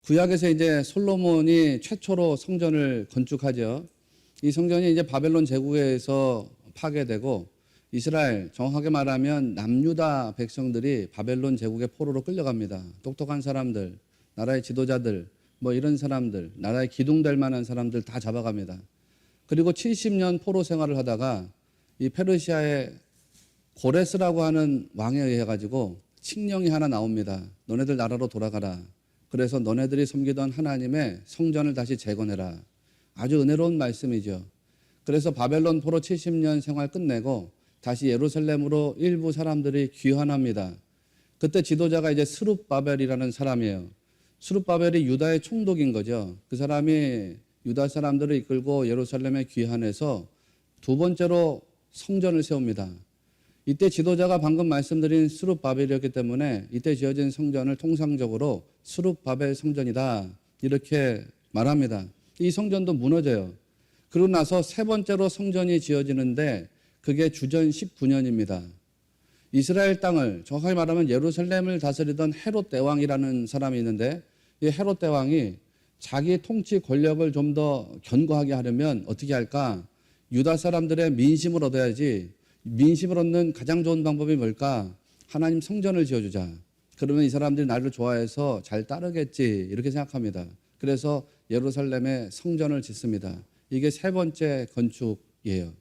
구약에서 이제 솔로몬이 최초로 성전을 건축하죠. 이 성전이 이제 바벨론 제국에 의해서 파괴되고 이스라엘, 정확하게 말하면 남유다 백성들이 바벨론 제국의 포로로 끌려갑니다. 똑똑한 사람들, 나라의 지도자들, 뭐 이런 사람들, 나라의 기둥될 만한 사람들 다 잡아갑니다. 그리고 70년 포로 생활을 하다가 이 페르시아의 고레스라고 하는 왕에 의해 가지고 칙령이 하나 나옵니다. 너네들 나라로 돌아가라. 그래서 너네들이 섬기던 하나님의 성전을 다시 재건해라. 아주 은혜로운 말씀이죠. 그래서 바벨론 포로 70년 생활 끝내고 다시 예루살렘으로 일부 사람들이 귀환합니다. 그때 지도자가 이제 스룹바벨이라는 사람이에요. 스룹바벨이 유다의 총독인 거죠. 그 사람이 유다 사람들을 이끌고 예루살렘에 귀환해서 두 번째로 성전을 세웁니다. 이때 지도자가 방금 말씀드린 스룹바벨이었기 때문에 이때 지어진 성전을 통상적으로 스룹바벨 성전이다 이렇게 말합니다. 이 성전도 무너져요. 그러고 나서 세 번째로 성전이 지어지는데 그게 주전 19년입니다. 이스라엘 땅을 정확하게 말하면 예루살렘을 다스리던 헤롯 대왕이라는 사람이 있는데 이 헤롯 대왕이 자기 통치 권력을 좀 더 견고하게 하려면 어떻게 할까? 유다 사람들의 민심을 얻어야지. 민심을 얻는 가장 좋은 방법이 뭘까? 하나님 성전을 지어주자. 그러면 이 사람들이 나를 좋아해서 잘 따르겠지 이렇게 생각합니다. 그래서 예루살렘에 성전을 짓습니다. 이게 세 번째 건축이에요.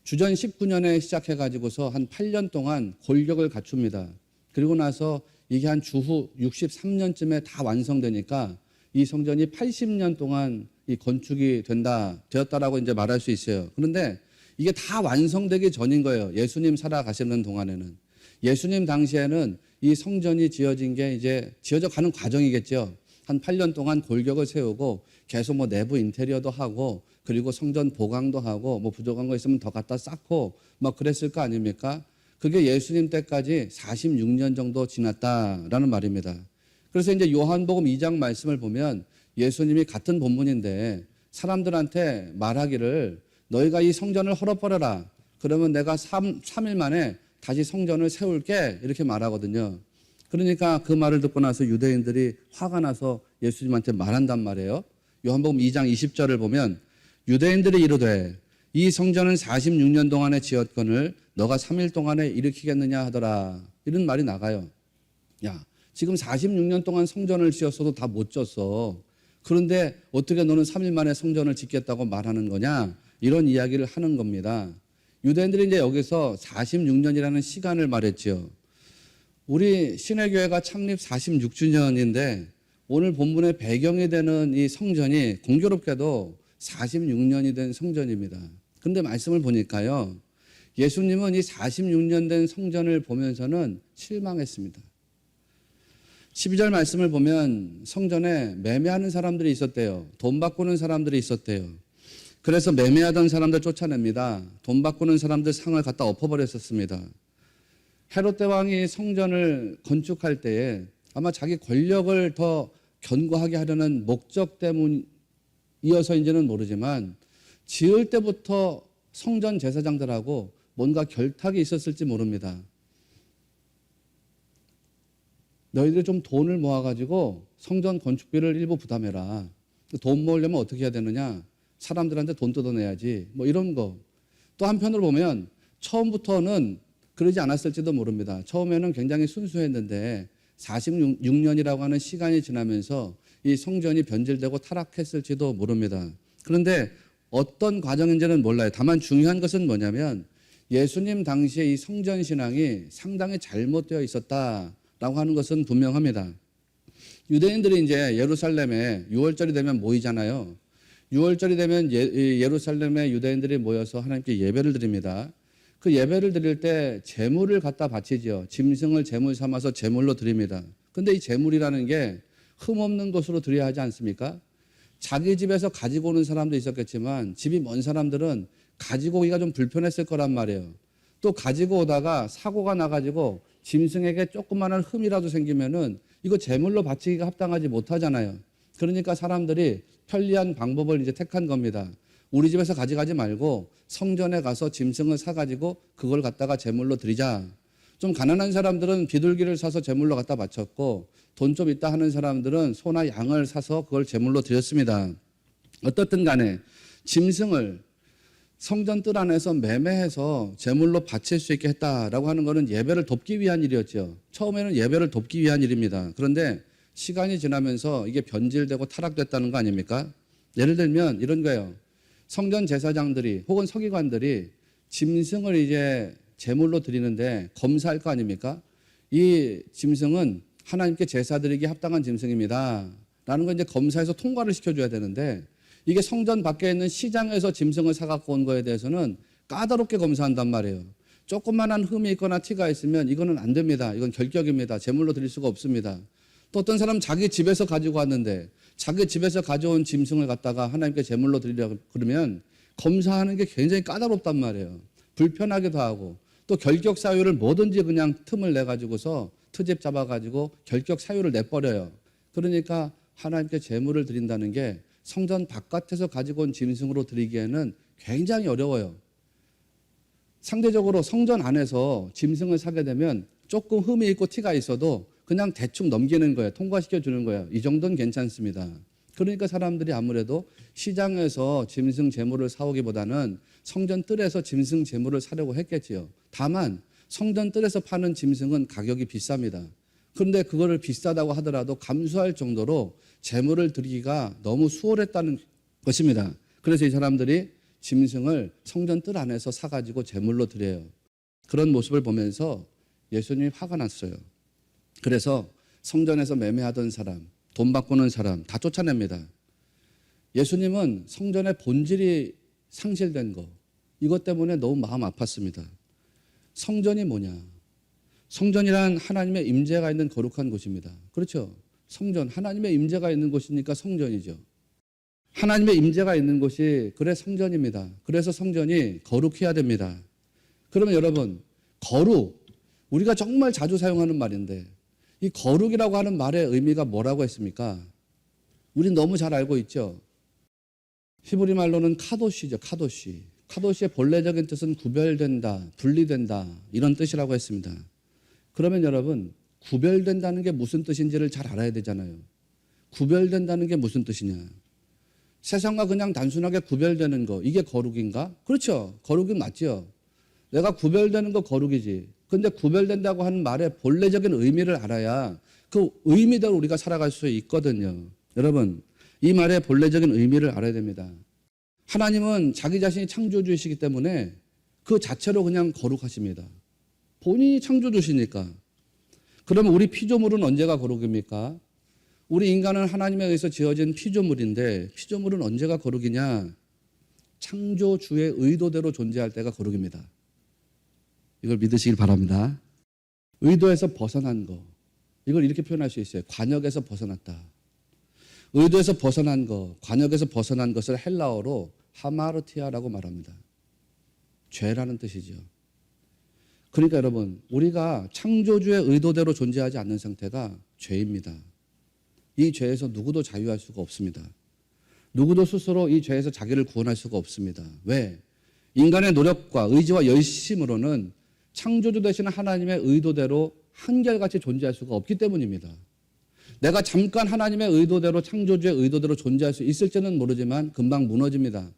주전 19년에 시작해가지고서 한 8년 동안 골격을 갖춥니다. 그리고 나서 이게 한 주후 63년쯤에 다 완성되니까 이 성전이 80년 동안 이 건축이 되었다라고 이제 말할 수 있어요. 그런데 이게 다 완성되기 전인 거예요. 예수님 살아가시는 동안에는. 예수님 당시에는 이 성전이 지어진 게 이제 지어져 가는 과정이겠죠. 한 8년 동안 골격을 세우고 계속 뭐 내부 인테리어도 하고 그리고 성전 보강도 하고 뭐 부족한 거 있으면 더 갖다 쌓고 막 그랬을 거 아닙니까? 그게 예수님 때까지 46년 정도 지났다라는 말입니다. 그래서 이제 요한복음 2장 말씀을 보면 예수님이 같은 본문인데 사람들한테 말하기를 너희가 이 성전을 헐어버려라. 그러면 내가 3일 만에 다시 성전을 세울게 이렇게 말하거든요. 그러니까 그 말을 듣고 나서 유대인들이 화가 나서 예수님한테 말한단 말이에요. 요한복음 2장 20절을 보면 유대인들이 이르되 이 성전은 46년 동안에 지었거늘 너가 3일 동안에 일으키겠느냐 하더라. 이런 말이 나가요. 야, 지금 46년 동안 성전을 지었어도 다 못 졌어. 그런데 어떻게 너는 3일 만에 성전을 짓겠다고 말하는 거냐? 이런 이야기를 하는 겁니다. 유대인들이 이제 여기서 46년이라는 시간을 말했죠. 우리 신해교회가 창립 46주년인데 오늘 본문의 배경이 되는 이 성전이 공교롭게도 46년이 된 성전입니다. 그런데 말씀을 보니까요. 예수님은 이 46년 된 성전을 보면서는 실망했습니다. 12절 말씀을 보면 성전에 매매하는 사람들이 있었대요. 돈 바꾸는 사람들이 있었대요. 그래서 매매하던 사람들 쫓아냅니다. 돈 바꾸는 사람들 상을 갖다 엎어버렸었습니다. 헤롯 대왕이 성전을 건축할 때에 아마 자기 권력을 더 견고하게 하려는 목적 때문이어서인지는 모르지만 지을 때부터 성전 제사장들하고 뭔가 결탁이 있었을지 모릅니다. 너희들이 좀 돈을 모아가지고 성전 건축비를 일부 부담해라. 돈 모으려면 어떻게 해야 되느냐? 사람들한테 돈 뜯어내야지. 뭐 이런 거. 또 한편으로 보면 처음부터는 그러지 않았을지도 모릅니다. 처음에는 굉장히 순수했는데 46년이라고 하는 시간이 지나면서 이 성전이 변질되고 타락했을지도 모릅니다. 그런데 어떤 과정인지는 몰라요. 다만 중요한 것은 뭐냐면 예수님 당시에 이 성전 신앙이 상당히 잘못되어 있었다라고 하는 것은 분명합니다. 유대인들이 이제 예루살렘에 6월절이 되면 모이잖아요. 6월절이 되면 예루살렘에 유대인들이 모여서 하나님께 예배를 드립니다. 그 예배를 드릴 때 제물을 갖다 바치죠. 짐승을 제물 삼아서 제물로 드립니다. 근데 이 제물이라는 게 흠없는 것으로 드려야 하지 않습니까? 자기 집에서 가지고 오는 사람도 있었겠지만 집이 먼 사람들은 가지고 오기가 좀 불편했을 거란 말이에요. 또 가지고 오다가 사고가 나가지고 짐승에게 조그마한 흠이라도 생기면은 이거 제물로 바치기가 합당하지 못하잖아요. 그러니까 사람들이 편리한 방법을 이제 택한 겁니다. 우리 집에서 가져가지 말고 성전에 가서 짐승을 사가지고 그걸 갖다가 제물로 드리자. 좀 가난한 사람들은 비둘기를 사서 제물로 갖다 바쳤고 돈 좀 있다 하는 사람들은 소나 양을 사서 그걸 제물로 드렸습니다. 어떻든 간에 짐승을 성전 뜰 안에서 매매해서 제물로 바칠 수 있게 했다라고 하는 것은 예배를 돕기 위한 일이었죠. 처음에는 예배를 돕기 위한 일입니다. 그런데 시간이 지나면서 이게 변질되고 타락됐다는 거 아닙니까? 예를 들면 이런 거예요. 성전 제사장들이 혹은 서기관들이 짐승을 이제 제물로 드리는데 검사할 거 아닙니까? 이 짐승은 하나님께 제사 드리기 합당한 짐승입니다. 라는 걸 이제 검사해서 통과를 시켜줘야 되는데 이게 성전 밖에 있는 시장에서 짐승을 사갖고 온 거에 대해서는 까다롭게 검사한단 말이에요. 조그만한 흠이 있거나 티가 있으면 이거는 안 됩니다. 이건 결격입니다. 제물로 드릴 수가 없습니다. 또 어떤 사람 자기 집에서 가지고 왔는데 자기 집에서 가져온 짐승을 갖다가 하나님께 제물로 드리려고 그러면 검사하는 게 굉장히 까다롭단 말이에요. 불편하기도 하고 또 결격 사유를 뭐든지 그냥 틈을 내가지고서 트집 잡아가지고 결격 사유를 내버려요. 그러니까 하나님께 제물을 드린다는 게 성전 바깥에서 가지고 온 짐승으로 드리기에는 굉장히 어려워요. 상대적으로 성전 안에서 짐승을 사게 되면 조금 흠이 있고 티가 있어도 그냥 대충 넘기는 거예요. 통과시켜 주는 거예요. 이 정도는 괜찮습니다. 그러니까 사람들이 아무래도 시장에서 짐승 제물을 사오기보다는 성전 뜰에서 짐승 제물을 사려고 했겠지요. 다만 성전 뜰에서 파는 짐승은 가격이 비쌉니다. 그런데 그거를 비싸다고 하더라도 감수할 정도로 제물을 드리기가 너무 수월했다는 것입니다. 그래서 이 사람들이 짐승을 성전 뜰 안에서 사가지고 제물로 드려요. 그런 모습을 보면서 예수님이 화가 났어요. 그래서 성전에서 매매하던 사람, 돈 바꾸는 사람 다 쫓아냅니다. 예수님은 성전의 본질이 상실된 거, 이것 때문에 너무 마음 아팠습니다. 성전이 뭐냐? 성전이란 하나님의 임재가 있는 거룩한 곳입니다. 그렇죠? 성전, 하나님의 임재가 있는 곳이니까 성전이죠. 하나님의 임재가 있는 곳이 그래 성전입니다. 그래서 성전이 거룩해야 됩니다. 그러면 여러분, 거룩, 우리가 정말 자주 사용하는 말인데 이 거룩이라고 하는 말의 의미가 뭐라고 했습니까? 우린 너무 잘 알고 있죠. 히브리 말로는 카도시죠. 카도시. 카도시의 본래적인 뜻은 구별된다, 분리된다 이런 뜻이라고 했습니다. 그러면 여러분, 구별된다는 게 무슨 뜻인지를 잘 알아야 되잖아요. 구별된다는 게 무슨 뜻이냐? 세상과 그냥 단순하게 구별되는 거, 이게 거룩인가? 그렇죠. 거룩은 맞죠. 내가 구별되는 거 거룩이지. 근데 구별된다고 하는 말의 본래적인 의미를 알아야 그 의미대로 우리가 살아갈 수 있거든요. 여러분, 이 말의 본래적인 의미를 알아야 됩니다. 하나님은 자기 자신이 창조주이시기 때문에 그 자체로 그냥 거룩하십니다. 본인이 창조주시니까. 그러면 우리 피조물은 언제가 거룩입니까? 우리 인간은 하나님에 의해서 지어진 피조물인데 피조물은 언제가 거룩이냐? 창조주의 의도대로 존재할 때가 거룩입니다. 이걸 믿으시길 바랍니다. 의도에서 벗어난 거. 이걸 이렇게 표현할 수 있어요. 관역에서 벗어났다. 의도에서 벗어난 거, 관역에서 벗어난 것을 헬라어로 하마르티아라고 말합니다. 죄라는 뜻이죠. 그러니까 여러분, 우리가 창조주의 의도대로 존재하지 않는 상태가 죄입니다. 이 죄에서 누구도 자유할 수가 없습니다. 누구도 스스로 이 죄에서 자기를 구원할 수가 없습니다. 왜? 인간의 노력과 의지와 열심으로는 창조주 되시는 하나님의 의도대로 한결같이 존재할 수가 없기 때문입니다. 내가 잠깐 하나님의 의도대로 창조주의 의도대로 존재할 수 있을지는 모르지만 금방 무너집니다.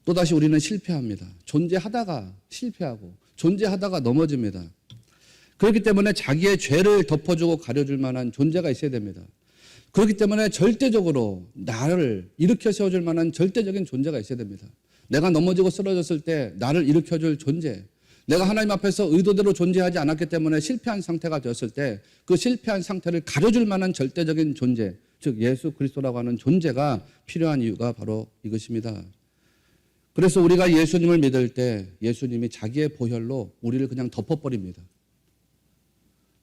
또다시 우리는 실패합니다. 존재하다가 실패하고 존재하다가 넘어집니다. 그렇기 때문에 자기의 죄를 덮어주고 가려줄 만한 존재가 있어야 됩니다. 그렇기 때문에 절대적으로 나를 일으켜 세워줄 만한 절대적인 존재가 있어야 됩니다. 내가 넘어지고 쓰러졌을 때 나를 일으켜줄 존재, 내가 하나님 앞에서 의도대로 존재하지 않았기 때문에 실패한 상태가 되었을 때 그 실패한 상태를 가려줄 만한 절대적인 존재, 즉 예수 그리스도라고 하는 존재가 필요한 이유가 바로 이것입니다. 그래서 우리가 예수님을 믿을 때 예수님이 자기의 보혈로 우리를 그냥 덮어버립니다.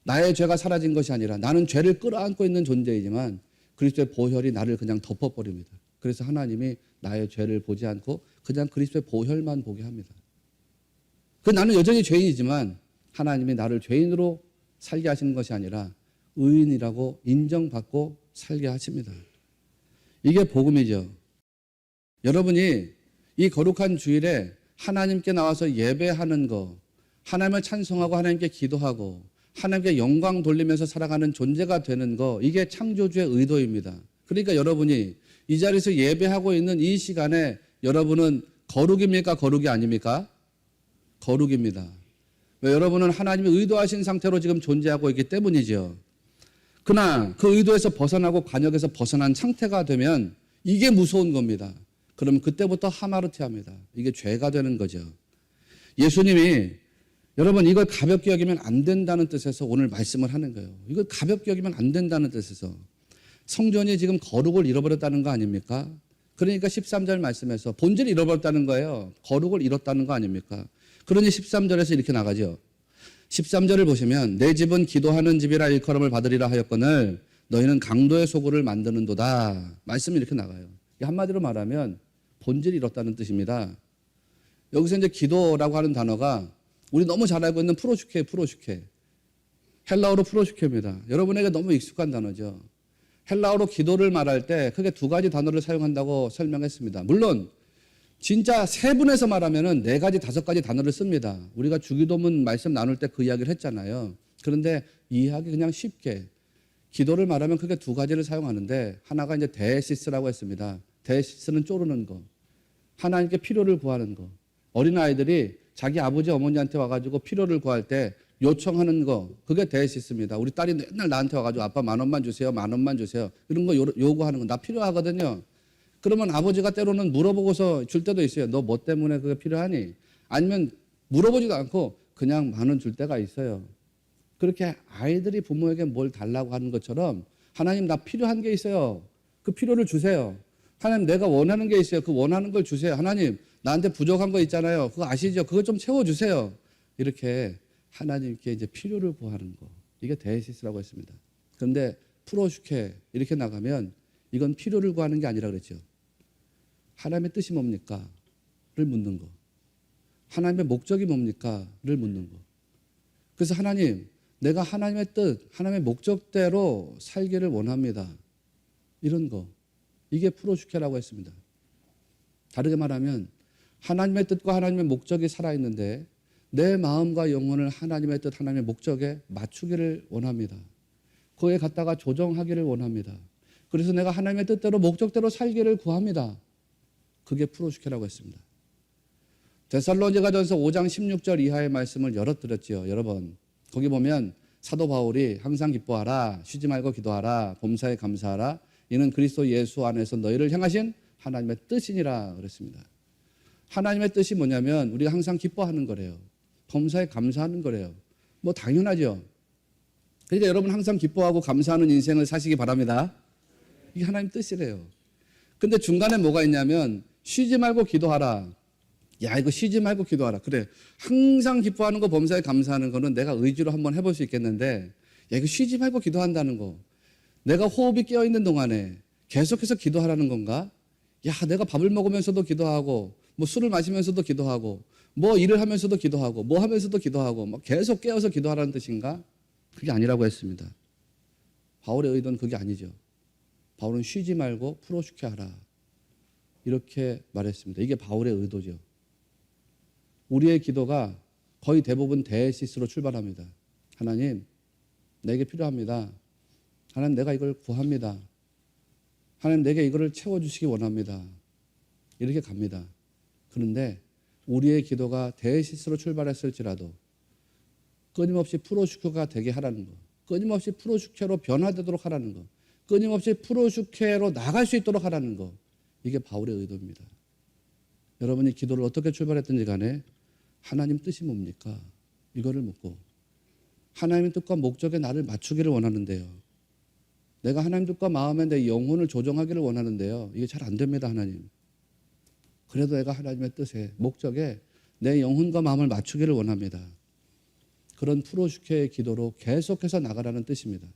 나의 죄가 사라진 것이 아니라 나는 죄를 끌어안고 있는 존재이지만 그리스도의 보혈이 나를 그냥 덮어버립니다. 그래서 하나님이 나의 죄를 보지 않고 그냥 그리스도의 보혈만 보게 합니다. 나는 여전히 죄인이지만 하나님이 나를 죄인으로 살게 하시는 것이 아니라 의인이라고 인정받고 살게 하십니다. 이게 복음이죠. 여러분이 이 거룩한 주일에 하나님께 나와서 예배하는 거, 하나님을 찬송하고 하나님께 기도하고 하나님께 영광 돌리면서 살아가는 존재가 되는 거, 이게 창조주의 의도입니다. 그러니까 여러분이 이 자리에서 예배하고 있는 이 시간에 여러분은 거룩입니까? 거룩이 아닙니까? 거룩입니다. 왜? 여러분은 하나님이 의도하신 상태로 지금 존재하고 있기 때문이죠. 그러나 그 의도에서 벗어나고 관역에서 벗어난 상태가 되면 이게 무서운 겁니다. 그러면 그때부터 하마르티합니다. 이게 죄가 되는 거죠. 예수님이 여러분 이걸 가볍게 여기면 안 된다는 뜻에서 오늘 말씀을 하는 거예요. 이걸 가볍게 여기면 안 된다는 뜻에서 성전이 지금 거룩을 잃어버렸다는 거 아닙니까? 그러니까 13절 말씀에서 본질을 잃어버렸다는 거예요. 거룩을 잃었다는 거 아닙니까? 그러니 13절에서 이렇게 나가죠. 13절을 보시면 내 집은 기도하는 집이라 일컬음을 받으리라 하였거늘 너희는 강도의 소굴을 만드는도다. 말씀이 이렇게 나가요. 한마디로 말하면 본질을 잃었다는 뜻입니다. 여기서 이제 기도라고 하는 단어가 우리 너무 잘 알고 있는 프로슈케. 헬라어로 프로슈케입니다. 여러분에게 너무 익숙한 단어죠. 헬라어로 기도를 말할 때 크게 두 가지 단어를 사용한다고 설명했습니다. 물론 진짜 세분해서 말하면은 네 가지, 다섯 가지 단어를 씁니다. 우리가 주기도문 말씀 나눌 때 그 이야기를 했잖아요. 그런데 이해하기 그냥 쉽게 기도를 말하면 크게 두 가지를 사용하는데 하나가 이제 데시스라고 했습니다. 데시스는 쪼르는 거. 하나님께 필요를 구하는 거. 어린아이들이 자기 아버지 어머니한테 와가지고 필요를 구할 때 요청하는 거, 그게 데시스입니다. 우리 딸이 맨날 나한테 와가지고 아빠 10,000원만 주세요, 10,000원만 주세요. 이런 거 요구하는 거. 나 필요하거든요. 그러면 아버지가 때로는 물어보고서 줄 때도 있어요. 너 뭐 때문에 그게 필요하니? 아니면 물어보지도 않고 그냥 10,000원 줄 때가 있어요. 그렇게 아이들이 부모에게 뭘 달라고 하는 것처럼 하나님 나 필요한 게 있어요. 그 필요를 주세요. 하나님 내가 원하는 게 있어요. 그 원하는 걸 주세요. 하나님 나한테 부족한 거 있잖아요. 그거 아시죠? 그거 좀 채워주세요. 이렇게 하나님께 이제 필요를 구하는 거. 이게 데시스라고 했습니다. 그런데 프로슈케 이렇게 나가면 이건 필요를 구하는 게 아니라 그랬죠. 하나님의 뜻이 뭡니까? 를 묻는 거. 하나님의 목적이 뭡니까? 를 묻는 거. 그래서 하나님, 내가 하나님의 뜻, 하나님의 목적대로 살기를 원합니다. 이런 거. 이게 프로슈케라고 했습니다. 다르게 말하면 하나님의 뜻과 하나님의 목적이 살아있는데 내 마음과 영혼을 하나님의 뜻, 하나님의 목적에 맞추기를 원합니다. 거기에 갖다가 조정하기를 원합니다. 그래서 내가 하나님의 뜻대로 목적대로 살기를 구합니다. 그게 프로슈케라고 했습니다. 데살로니가전서 5장 16절 이하의 말씀을 열어드렸지요. 여러 번. 거기 보면 사도 바울이 항상 기뻐하라, 쉬지 말고 기도하라, 범사에 감사하라. 이는 그리스도 예수 안에서 너희를 향하신 하나님의 뜻이니라 그랬습니다. 하나님의 뜻이 뭐냐면 우리가 항상 기뻐하는 거래요. 범사에 감사하는 거래요. 뭐 당연하죠. 그러니까 여러분 항상 기뻐하고 감사하는 인생을 사시기 바랍니다. 이게 하나님 뜻이래요. 근데 중간에 뭐가 있냐면 쉬지 말고 기도하라. 야, 이거 쉬지 말고 기도하라. 그래. 항상 기뻐하는 거, 범사에 감사하는 거는 내가 의지로 한번 해볼 수 있겠는데, 야, 이거 쉬지 말고 기도한다는 거. 내가 호흡이 깨어있는 동안에 계속해서 기도하라는 건가? 야, 내가 밥을 먹으면서도 기도하고, 뭐 술을 마시면서도 기도하고, 뭐 일을 하면서도 기도하고, 뭐 하면서도 기도하고, 뭐 계속 깨어서 기도하라는 뜻인가? 그게 아니라고 했습니다. 바울의 의도는 그게 아니죠. 바울은 쉬지 말고 프로슈케 하라. 이렇게 말했습니다. 이게 바울의 의도죠. 우리의 기도가 거의 대부분 데시스로 출발합니다. 하나님, 내게 필요합니다. 하나님, 내가 이걸 구합니다. 하나님, 내게 이거를 채워주시기 원합니다. 이렇게 갑니다. 그런데 우리의 기도가 데시스로 출발했을지라도 끊임없이 프로슈케가 되게 하라는 거, 끊임없이 프로슈케로 변화되도록 하라는 거, 끊임없이 프로슈케로 나갈 수 있도록 하라는 거, 이게 바울의 의도입니다. 여러분이 기도를 어떻게 출발했든지 간에 하나님 뜻이 뭡니까? 이거를 묻고 하나님의 뜻과 목적에 나를 맞추기를 원하는데요. 내가 하나님 뜻과 마음에 내 영혼을 조정하기를 원하는데요. 이게 잘 안 됩니다, 하나님. 그래도 내가 하나님의 뜻에, 목적에 내 영혼과 마음을 맞추기를 원합니다. 그런 프로슈케의 기도로 계속해서 나가라는 뜻입니다.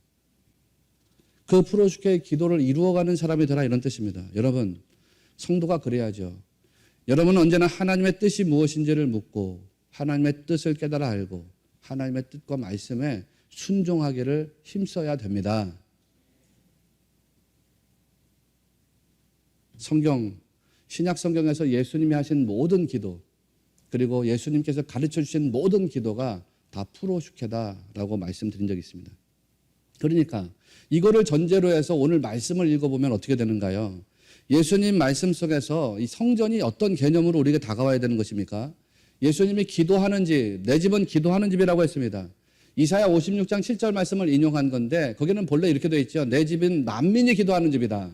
그 프로슈케의 기도를 이루어가는 사람이 되라 이런 뜻입니다. 여러분, 성도가 그래야죠. 여러분은 언제나 하나님의 뜻이 무엇인지를 묻고 하나님의 뜻을 깨달아 알고 하나님의 뜻과 말씀에 순종하기를 힘써야 됩니다. 신약 성경에서 예수님이 하신 모든 기도, 그리고 예수님께서 가르쳐 주신 모든 기도가 다 프로슈케다라고 말씀드린 적이 있습니다. 그러니까 이거를 전제로 해서 오늘 말씀을 읽어보면 어떻게 되는가요? 예수님 말씀 속에서 이 성전이 어떤 개념으로 우리에게 다가와야 되는 것입니까? 예수님이 기도하는 집, 내 집은 기도하는 집이라고 했습니다. 이사야 56장 7절 말씀을 인용한 건데 거기는 본래 이렇게 되어 있죠. 내 집은 만민이 기도하는 집이다.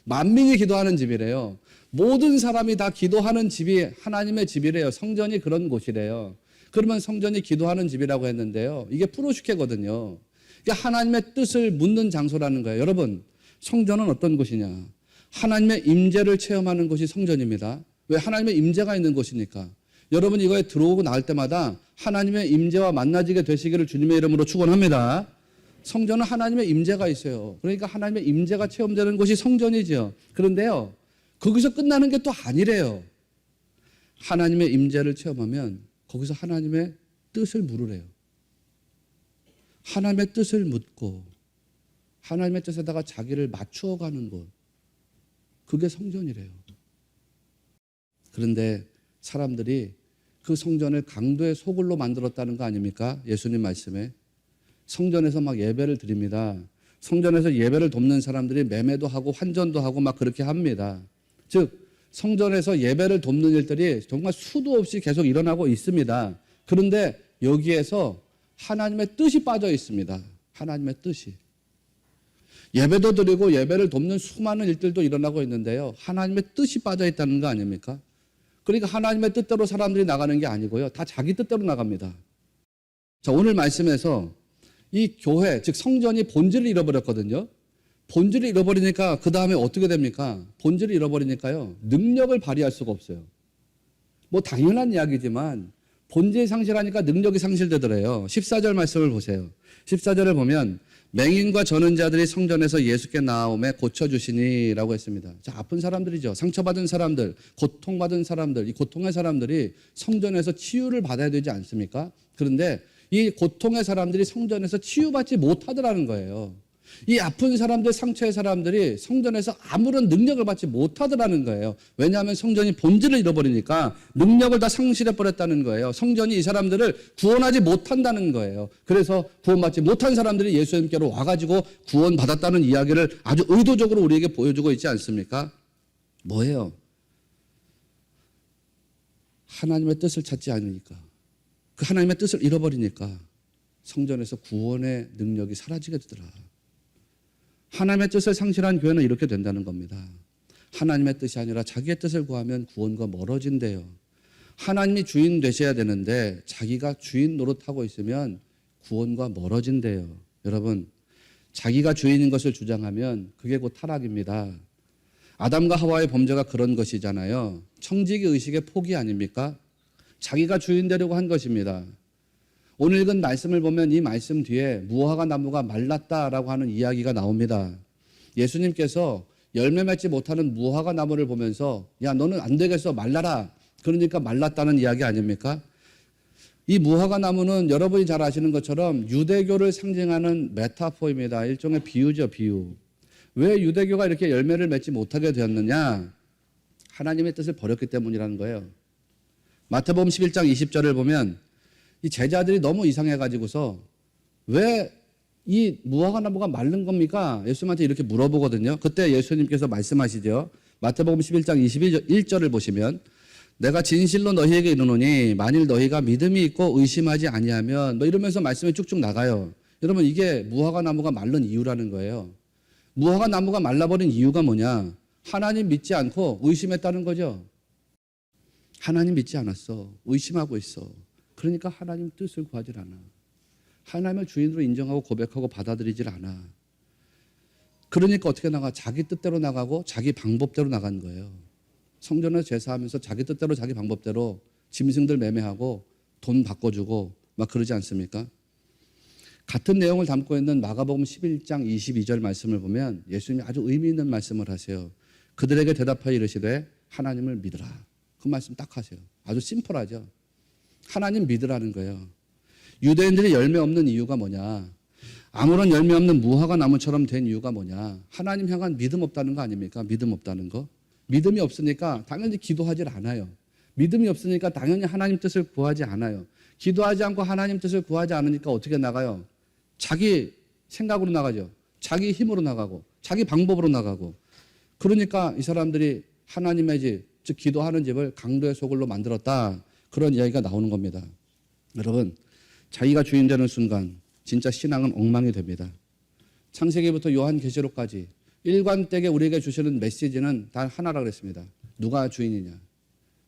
만민이 기도하는 집이래요. 모든 사람이 다 기도하는 집이 하나님의 집이래요. 성전이 그런 곳이래요. 그러면 성전이 기도하는 집이라고 했는데요. 이게 프로슈케거든요. 이게 하나님의 뜻을 묻는 장소라는 거예요. 여러분, 성전은 어떤 곳이냐? 하나님의 임재를 체험하는 곳이 성전입니다. 왜? 하나님의 임재가 있는 곳이니까. 여러분 이거에 들어오고 나올 때마다 하나님의 임재와 만나지게 되시기를 주님의 이름으로 축원합니다. 성전은 하나님의 임재가 있어요. 그러니까 하나님의 임재가 체험되는 곳이 성전이죠. 그런데요, 거기서 끝나는 게 또 아니래요. 하나님의 임재를 체험하면 거기서 하나님의 뜻을 물으래요. 하나님의 뜻을 묻고 하나님의 뜻에다가 자기를 맞추어가는 곳, 그게 성전이래요. 그런데 사람들이 그 성전을 강도의 소굴로 만들었다는 거 아닙니까? 예수님 말씀에. 성전에서 막 예배를 드립니다. 성전에서 예배를 돕는 사람들이 매매도 하고 환전도 하고 막 그렇게 합니다. 즉 성전에서 예배를 돕는 일들이 정말 수도 없이 계속 일어나고 있습니다. 그런데 여기에서 하나님의 뜻이 빠져 있습니다. 하나님의 뜻이. 예배도 드리고 예배를 돕는 수많은 일들도 일어나고 있는데요. 하나님의 뜻이 빠져 있다는 거 아닙니까? 그러니까 하나님의 뜻대로 사람들이 나가는 게 아니고요. 다 자기 뜻대로 나갑니다. 자, 오늘 말씀에서 이 교회, 즉 성전이 본질을 잃어버렸거든요. 본질을 잃어버리니까 그 다음에 어떻게 됩니까? 본질을 잃어버리니까요. 능력을 발휘할 수가 없어요. 뭐 당연한 이야기지만 본질 상실하니까 능력이 상실되더래요. 14절 말씀을 보세요. 14절을 보면 맹인과 저는 자들이 성전에서 예수께 나오매 고쳐주시니라고 했습니다. 자, 아픈 사람들이죠. 상처받은 사람들, 고통받은 사람들, 이 고통의 사람들이 성전에서 치유를 받아야 되지 않습니까? 그런데 이 고통의 사람들이 성전에서 치유받지 못하더라는 거예요. 이 아픈 사람들, 상처의 사람들이 성전에서 아무런 능력을 받지 못하더라는 거예요. 왜냐하면 성전이 본질을 잃어버리니까 능력을 다 상실해버렸다는 거예요. 성전이 이 사람들을 구원하지 못한다는 거예요. 그래서 구원받지 못한 사람들이 예수님께로 와가지고 구원받았다는 이야기를 아주 의도적으로 우리에게 보여주고 있지 않습니까? 뭐예요? 하나님의 뜻을 찾지 않으니까, 그 하나님의 뜻을 잃어버리니까 성전에서 구원의 능력이 사라지게 되더라. 하나님의 뜻을 상실한 교회는 이렇게 된다는 겁니다. 하나님의 뜻이 아니라 자기의 뜻을 구하면 구원과 멀어진대요. 하나님이 주인 되셔야 되는데 자기가 주인 노릇하고 있으면 구원과 멀어진대요. 여러분, 자기가 주인인 것을 주장하면 그게 곧 타락입니다. 아담과 하와의 범죄가 그런 것이잖아요. 청지기 의식의 포기 아닙니까? 자기가 주인 되려고 한 것입니다. 오늘 읽은 말씀을 보면 이 말씀 뒤에 무화과 나무가 말랐다라고 하는 이야기가 나옵니다. 예수님께서 열매 맺지 못하는 무화과 나무를 보면서 야, 너는 안 되겠어, 말라라. 그러니까 말랐다는 이야기 아닙니까? 이 무화과 나무는 여러분이 잘 아시는 것처럼 유대교를 상징하는 메타포입니다. 일종의 비유죠, 비유. 왜 유대교가 이렇게 열매를 맺지 못하게 되었느냐? 하나님의 뜻을 버렸기 때문이라는 거예요. 마태복음 11장 20절을 보면 이 제자들이 너무 이상해가지고서 왜 이 무화과 나무가 마른 겁니까? 예수님한테 이렇게 물어보거든요. 그때 예수님께서 말씀하시죠. 마태복음 11장 21절을 보시면 내가 진실로 너희에게 이르노니 만일 너희가 믿음이 있고 의심하지 아니하면 뭐 이러면서 말씀이 쭉쭉 나가요. 여러분, 이게 무화과 나무가 마른 이유라는 거예요. 무화과 나무가 말라버린 이유가 뭐냐? 하나님 믿지 않고 의심했다는 거죠. 하나님 믿지 않았어. 의심하고 있어. 그러니까 하나님 뜻을 구하질 않아. 하나님을 주인으로 인정하고 고백하고 받아들이질 않아. 그러니까 어떻게 나가? 자기 뜻대로 나가고 자기 방법대로 나간 거예요. 성전에서 제사하면서 자기 뜻대로 자기 방법대로 짐승들 매매하고 돈 바꿔주고 막 그러지 않습니까? 같은 내용을 담고 있는 마가복음 11장 22절 말씀을 보면 예수님이 아주 의미 있는 말씀을 하세요. 그들에게 대답하여 이르시되 하나님을 믿으라. 그 말씀 딱 하세요. 아주 심플하죠. 하나님 믿으라는 거예요. 유대인들이 열매 없는 이유가 뭐냐? 아무런 열매 없는 무화과 나무처럼 된 이유가 뭐냐? 하나님 향한 믿음 없다는 거 아닙니까? 믿음 없다는 거. 믿음이 없으니까 당연히 기도하질 않아요. 믿음이 없으니까 당연히 하나님 뜻을 구하지 않아요. 기도하지 않고 하나님 뜻을 구하지 않으니까 어떻게 나가요? 자기 생각으로 나가죠. 자기 힘으로 나가고 자기 방법으로 나가고. 그러니까 이 사람들이 하나님의 집, 즉 기도하는 집을 강도의 소굴로 만들었다. 그런 이야기가 나오는 겁니다. 여러분, 자기가 주인 되는 순간 진짜 신앙은 엉망이 됩니다. 창세기부터 요한계시록까지 일관되게 우리에게 주시는 메시지는 단 하나라 그랬습니다. 누가 주인이냐?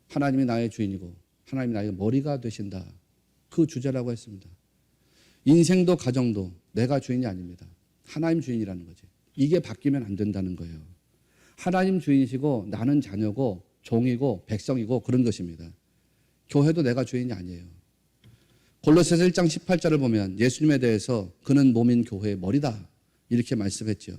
하나님이 나의 주인이고 하나님이 나의 머리가 되신다. 그 주제라고 했습니다. 인생도 가정도 내가 주인이 아닙니다. 하나님 주인이라는 거지. 이게 바뀌면 안 된다는 거예요. 하나님 주인이시고 나는 자녀고 종이고 백성이고 그런 것입니다. 교회도 내가 주인이 아니에요. 골로새서 1장 18절을 보면 예수님에 대해서 그는 몸인 교회의 머리다 이렇게 말씀했죠.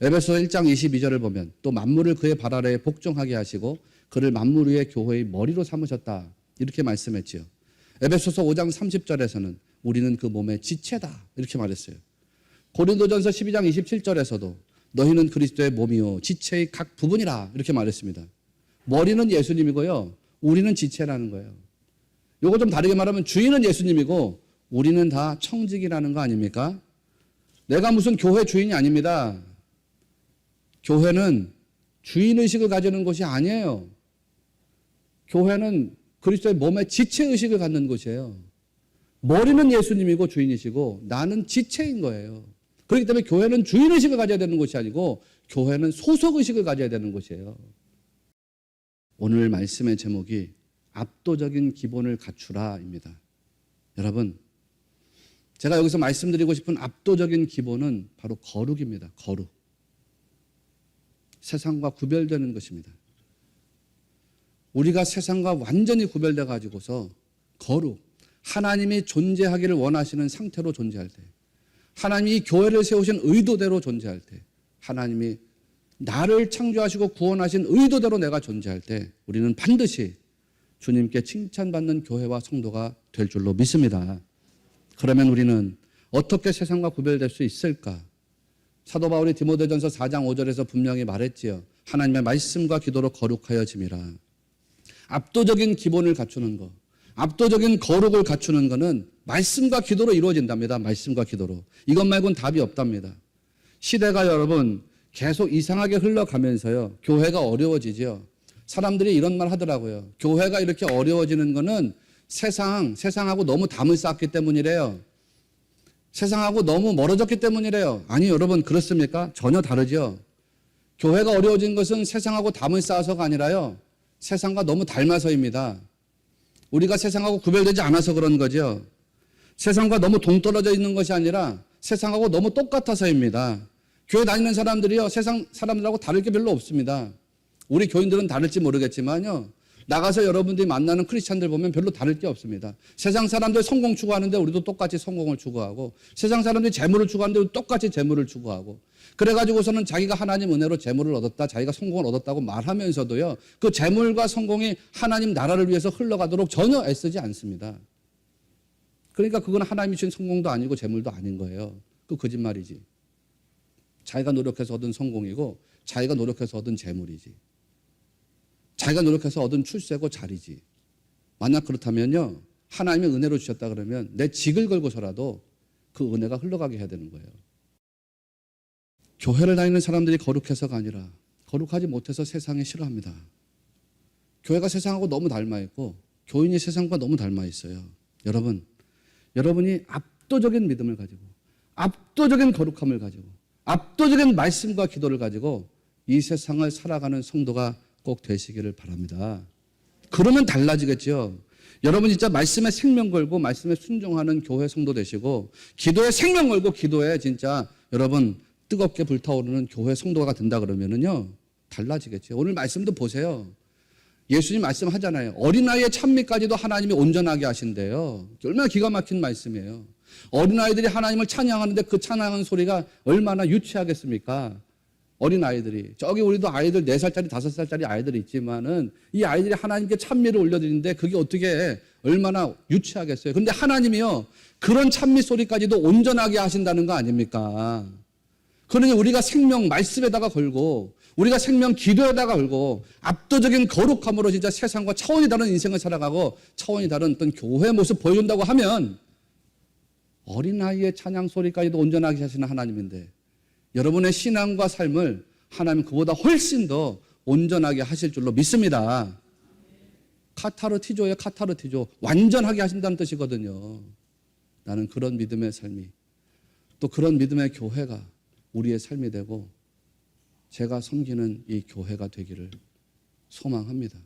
에베소서 1장 22절을 보면 또 만물을 그의 발 아래에 복종하게 하시고 그를 만물 위의 교회의 머리로 삼으셨다 이렇게 말씀했죠. 에베소서 5장 30절에서는 우리는 그 몸의 지체다 이렇게 말했어요. 고린도전서 12장 27절에서도 너희는 그리스도의 몸이요 지체의 각 부분이라 이렇게 말했습니다. 머리는 예수님이고요. 우리는 지체라는 거예요. 요거 좀 다르게 말하면 주인은 예수님이고 우리는 다 청직이라는 거 아닙니까? 내가 무슨 교회 주인이 아닙니다. 교회는 주인의식을 가지는 것이 아니에요. 교회는 그리스도의 몸의 지체의식을 갖는 곳이에요. 머리는 예수님이고 주인이시고 나는 지체인 거예요. 그렇기 때문에 교회는 주인의식을 가져야 되는 것이 아니고 교회는 소속의식을 가져야 되는 것이에요. 오늘 말씀의 제목이 압도적인 기본을 갖추라입니다. 여러분, 제가 여기서 말씀드리고 싶은 압도적인 기본은 바로 거룩입니다. 거룩. 세상과 구별되는 것입니다. 우리가 세상과 완전히 구별돼 가지고서 거룩, 하나님이 존재하기를 원하시는 상태로 존재할 때, 하나님이 교회를 세우신 의도대로 존재할 때, 하나님이 나를 창조하시고 구원하신 의도대로 내가 존재할 때 우리는 반드시 주님께 칭찬받는 교회와 성도가 될 줄로 믿습니다. 그러면 우리는 어떻게 세상과 구별될 수 있을까? 사도 바울이 디모데전서 4장 5절에서 분명히 말했지요. 하나님의 말씀과 기도로 거룩하여짐이라. 압도적인 기본을 갖추는 것, 압도적인 거룩을 갖추는 것은 말씀과 기도로 이루어진답니다. 말씀과 기도로. 이것 말고는 답이 없답니다. 시대가 여러분 계속 이상하게 흘러가면서요. 교회가 어려워지죠. 사람들이 이런 말 하더라고요. 교회가 이렇게 어려워지는 거는 세상하고 너무 담을 쌓았기 때문이래요. 세상하고 너무 멀어졌기 때문이래요. 아니 여러분 그렇습니까? 전혀 다르죠. 교회가 어려워진 것은 세상하고 담을 쌓아서가 아니라요. 세상과 너무 닮아서입니다. 우리가 세상하고 구별되지 않아서 그런 거죠. 세상과 너무 동떨어져 있는 것이 아니라 세상하고 너무 똑같아서입니다. 교회 다니는 사람들이요. 세상 사람들하고 다를 게 별로 없습니다. 우리 교인들은 다를지 모르겠지만요. 나가서 여러분들이 만나는 크리스찬들 보면 별로 다를 게 없습니다. 세상 사람들 성공 추구하는데 우리도 똑같이 성공을 추구하고 세상 사람들이 재물을 추구하는데 우리도 똑같이 재물을 추구하고 그래가지고서는 자기가 하나님 은혜로 재물을 얻었다, 자기가 성공을 얻었다고 말하면서도요. 그 재물과 성공이 하나님 나라를 위해서 흘러가도록 전혀 애쓰지 않습니다. 그러니까 그건 하나님이 주신 성공도 아니고 재물도 아닌 거예요. 그 거짓말이지. 자기가 노력해서 얻은 성공이고 자기가 노력해서 얻은 재물이지. 자기가 노력해서 얻은 출세고 자리지. 만약 그렇다면요. 하나님의 은혜로 주셨다 그러면 내 직을 걸고서라도 그 은혜가 흘러가게 해야 되는 거예요. 교회를 다니는 사람들이 거룩해서가 아니라 거룩하지 못해서 세상에 싫어합니다. 교회가 세상하고 너무 닮아있고 교인이 세상과 너무 닮아있어요. 여러분이 압도적인 믿음을 가지고 압도적인 거룩함을 가지고 압도적인 말씀과 기도를 가지고 이 세상을 살아가는 성도가 꼭 되시기를 바랍니다. 그러면 달라지겠죠. 여러분 진짜 말씀에 생명 걸고 말씀에 순종하는 교회 성도 되시고 기도에 생명 걸고 기도에 진짜 여러분 뜨겁게 불타오르는 교회 성도가 된다 그러면은요 달라지겠죠. 오늘 말씀도 보세요. 예수님 말씀하잖아요. 어린아이의 찬미까지도 하나님이 온전하게 하신대요. 얼마나 기가 막힌 말씀이에요. 어린아이들이 하나님을 찬양하는데 그 찬양하는 소리가 얼마나 유치하겠습니까? 어린아이들이. 저기 우리도 아이들 4살짜리 5살짜리 아이들이 있지만은 이 아이들이 하나님께 찬미를 올려드리는데 그게 어떻게 얼마나 유치하겠어요. 그런데 하나님이요 그런 찬미 소리까지도 온전하게 하신다는 거 아닙니까? 그러니 우리가 생명 말씀에다가 걸고 우리가 생명 기도에다가 걸고 압도적인 거룩함으로 진짜 세상과 차원이 다른 인생을 살아가고 차원이 다른 어떤 교회 모습 보여준다고 하면 어린아이의 찬양 소리까지도 온전하게 하시는 하나님인데 여러분의 신앙과 삶을 하나님 그보다 훨씬 더 온전하게 하실 줄로 믿습니다. 카타르티조예요. 카타르티조. 완전하게 하신다는 뜻이거든요. 나는 그런 믿음의 삶이 또 그런 믿음의 교회가 우리의 삶이 되고 제가 섬기는 이 교회가 되기를 소망합니다.